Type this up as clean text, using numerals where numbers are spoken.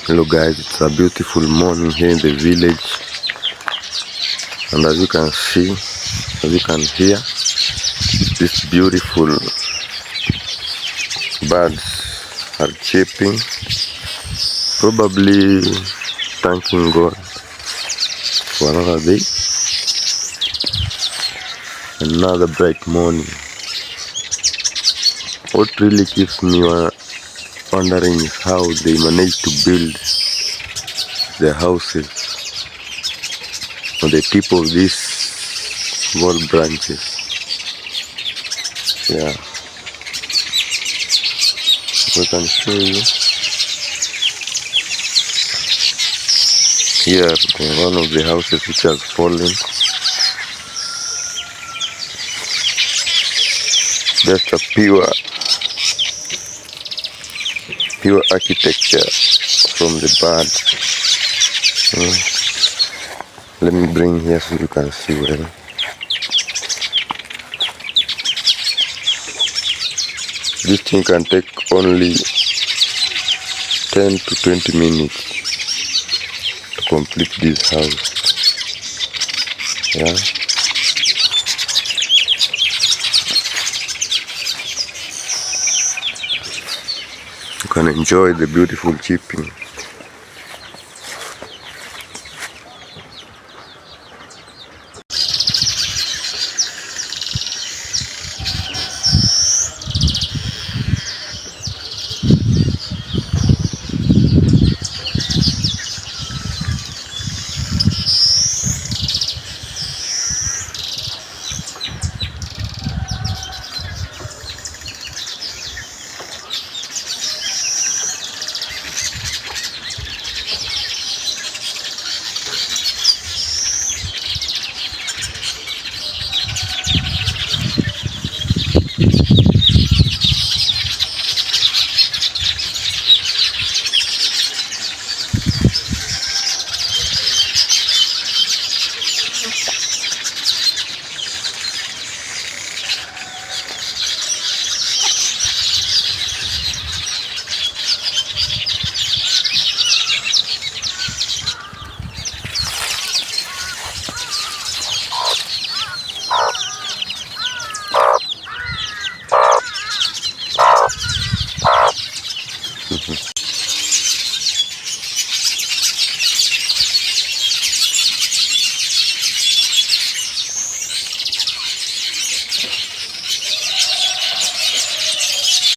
Hello guys, it's a beautiful morning here in the village, and as you can see, as you can hear, these beautiful birds are chirping, probably thanking God for another day, another bright morning. What really keeps me wondering is how they manage to build their houses on the tip of these small branches. Yeah, I can show you here one of the houses which has fallen. Just a pure architecture from the bird. Let me bring here so you can see well. This thing can take only 10 to 20 minutes to complete this house. Yeah. You can enjoy the beautiful chirping.